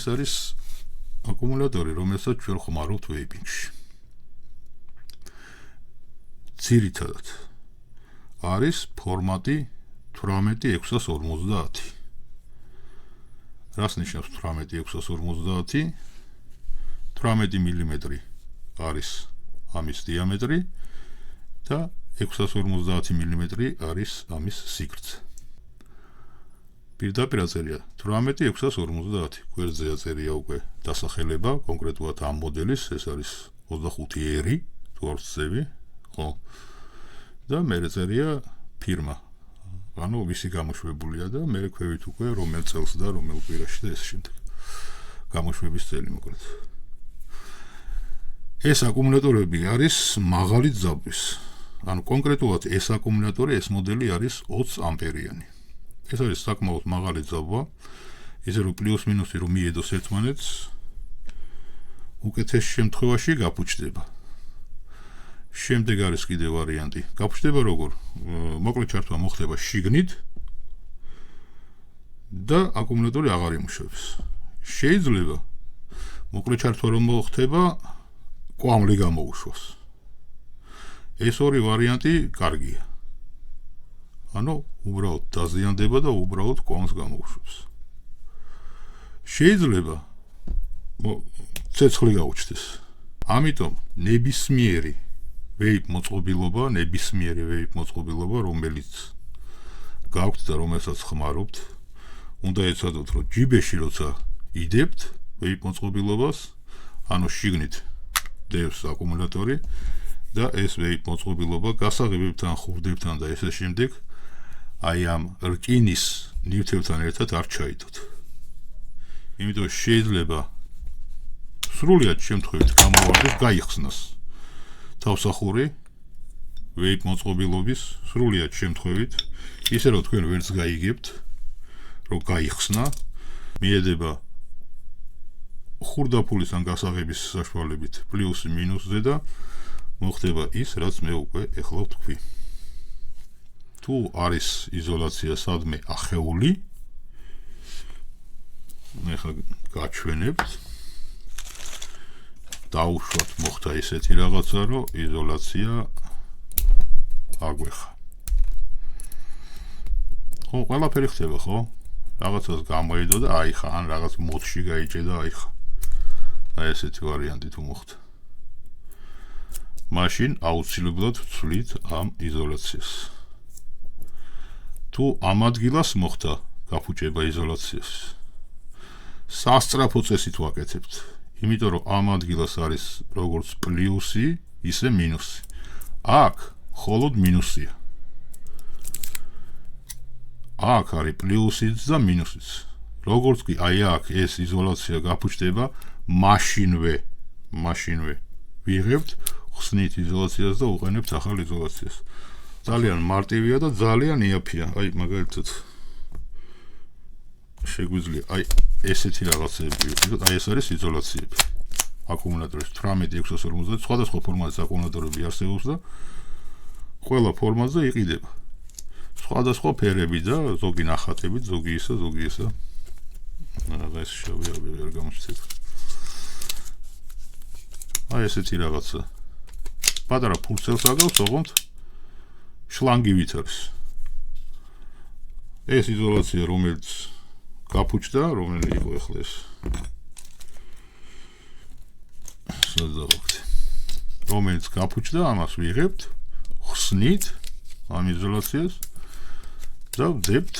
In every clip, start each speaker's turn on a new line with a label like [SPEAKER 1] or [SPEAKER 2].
[SPEAKER 1] ეს არის აკუმულატორი, რომელსაც ჩვენ ხმარობთ ვეიპინგში. ძირითადად არის ფორმატი 18650. რას ნიშნავს 18650? 18 მმ არის ამის დიამეტრი და 650 მმ არის ამის სიგრძე. პირდაპირ აწერია 18650. გვერდზე აწერია უკვე დასახელება, კონკრეტულად ამ მოდელის, ეს არის 25R, თუ არ ვცდები, ხო? და მერე წერია ფირმა. ანუ მისი გამოშვებულია და მე ქვევით უკვე რომელ წელს და რომელ კვირაში და ეს შემდეგ. გამოშვების წელი მოკლედ. ეს აკუმულატორები არის მაღალი ძაბვის. ანუ კონკრეტულად ეს აკუმულატორი, ეს მოდელი არის 20 ამპერიანი. ეს არის საკმაოდ მაღალი ძაბვა, ისე რომ პლუს მინუსი რომ მიედოს ერთმანეთს, უკეთეს შემთხვევაში გაფუჭდება. შემდეგ არის კიდე ვარიანტი. გაფუჭდება როგორ? მოკლედ ჩართვა მოხდება შიგნით და აკუმულატორი აღარ იმუშავებს. შეიძლება მოკლედ ჩართვა რომ მოხდება, კვამლი გამოუშვას. ეს ორი ვარიანტი კარგია. ანუ უბრალოდ დაზიანდება და უბრალოდ კვამს გამოუშვებს. შეიძლება ცეცხლი გაუჩნდეს. ამიტომ ნებისმიერი ვეიპ მოწყობილობა, რომელიც გაქვთ და რომელსაც ხმარობთ, უნდა ეცადოთ, რომ ჯიბეში როცა იდებთ ვეიპ მოწყობილობას, ანუ შიგნით დევს აკუმულატორი და ეს ვეიპ მოწყობილობა გასაღებებთან, ხურდებთან და ესე შემდეგ აი ამ რკინის ნივთებთან ერთად არ ჩაიდოთ. იმიტომ შეიძლება სრულიად შემთხვევით გამოვარდეს გაიხსნას თავსახური ვეიპ მოწყობილობის სრულიად შემთხვევით, ისე რომ თქვენ ვერც გაიგებთ, რომ გაიხსნა, მიედება ხურდაფულის ან გასაღების საშუალებით პლუსი მინუსზე და მოხდება ის, რაც მე უკვე ეხლა ვთქვი. თუ არის იზოლაცია სადმე ახეული, ეხლა გაჩვენებთ, დაუშვათ მოხდა ისეთი რაღაცა, რომ იზოლაცია აგვეხა. ხო, ყველაფერი ხდება, ხო? რაღაცას გამოედო და აიხა, ან რაღაც მოდში გაიჭე და აიხა. აი ესეთი ვარიანტი თუ მოხდა. მაშინ აუცილებლად ვცვლით ამ იზოლაციას. თუ ამ ადგილას მოხდა გაფუჭება იზოლაციას, სასწრაფო წესით ვაკეთებთ. იმიტომ რომ ამ ადგილას არის როგორც პლუსი, ისე მინუსი. აქ მხოლოდ მინუსია. აქ არის პლუსიც და მინუსიც. როგორც კი აი აქ ეს იზოლაცია გაფუჭდება, მაშინვე ვიღებთ ხსნით იზოლაციას და უყენებთ ახალ იზოლაციას. ძალიან მარტივია და ძალიან იაფია. აი მაგალითად შეგვიძლია აი ესეთი რაღაცები ვიყიდოთ, აი ეს არის იზოლაციები. აკუმულატორის 18650 სხვადასხვა ფორმატის აკუმულატორები არსებობს და ყველა ფორმატზე იყიდება. სხვადასხვა ფერები და ზოგი ნახატებით, ზოგი ისა, ზოგი ისა. ეს შევია ვერ გამოჩნდება. აი ესეთი რაღაცა. პატარა ფურცელს აგავს, ოღონდ შლანგივით არის. ეს იზოლაცია, რომელიც გაფუჭდა, რომელი იყო ახლა ეს? რომელიც გაფუჭდა, ამას ვიღებთ, ხსნით ამ იზოლაციას და ვდებთ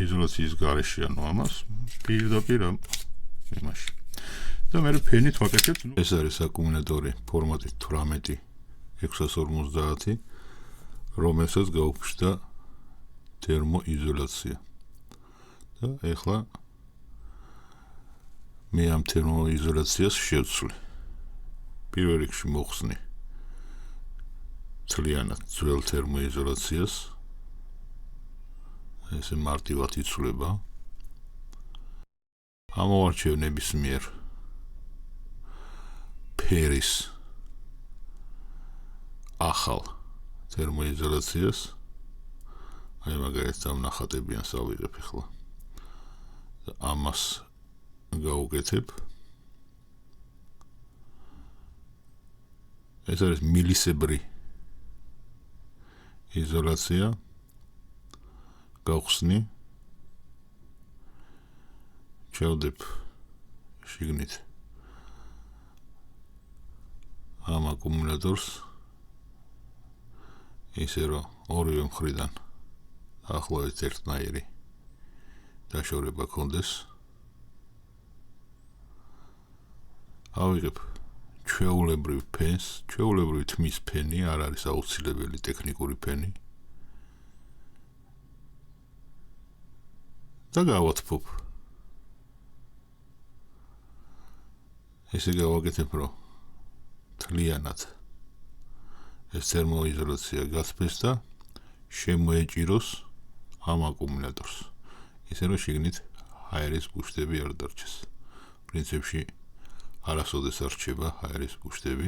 [SPEAKER 1] იზოლაციის გარეშე, ანუ ამას პირდაპირ იმაში. და მე ფენით ვაკეთებთ. ეს არის აკუმულატორი ფორმატით 18650, რომელსაც გაუფშდა თერმოიზოლაცია. და ეხლა მე ამ თერმოიზოლაციას შევცვლი. პირველ რიგში მოხსნი ძალიანად ძველ თერმოიზოლაციას. ესე მარტივად იცვლება. ამოვარჩევ ნებისმიერ ფერის ახალ თერმოიზოლაციას. აი მაგალითად ამ ნახატებიანს ავიღებ ახლა. და ამას გავუკეთებ. ეს არის მილისებრი იზოლაცია. გავხსნი. ჩავდებ შიგნით ამ აკუმულატორს ისე რომ ორივე მხრიდან ახლავე ერთნაირი დაშორება კონდეს. ავიღებ ჩვეულებრივ ფენს, ჩვეულებრივი თმის ფენი, არ არის აუცილებელი ტექნიკური ფენი. და გავათფობ. ესე გავაკეთებ, რომ თლიანად ეს თერმოიზოლაცია გასფეს და შემოეჭიროს ამ აკუმულატორს. ისე რომ შიგნით ჰაერის ბუშტები არ დარჩეს. პრინციპში არასოდეს არ რჩება ჰაერის ბუშტები.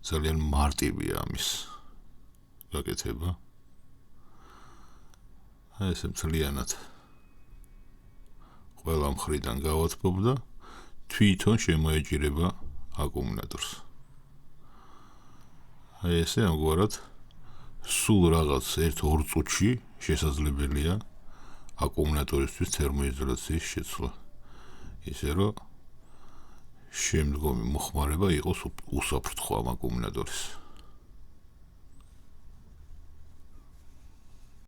[SPEAKER 1] ძალიან მარტივია ამის გაკეთება. ესე მთლიანად ყველა მხრიდან გავათბობ და თვითონ შემოეჭირება აკუმულატორს. ესე ამგვარად სულ რაღაც 1-2 წუთში შესაძლებელია აკუმულატორისთვის თერმოიზოლაციის შეცვლა. ისე რომ შემდგომი მოხმარება იყოს უსაფრთხო ამ აკუმულატორის.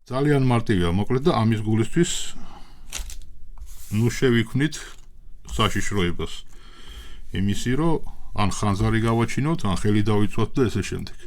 [SPEAKER 1] ძალიან მარტივია, მოკლედ და ამის გულისთვის შევიქმნით საშიშროებას. იმისი რომ ან ხანძარი გავაჩინოთ, ან ხელი დავიცვათ და ესე შემდეგ.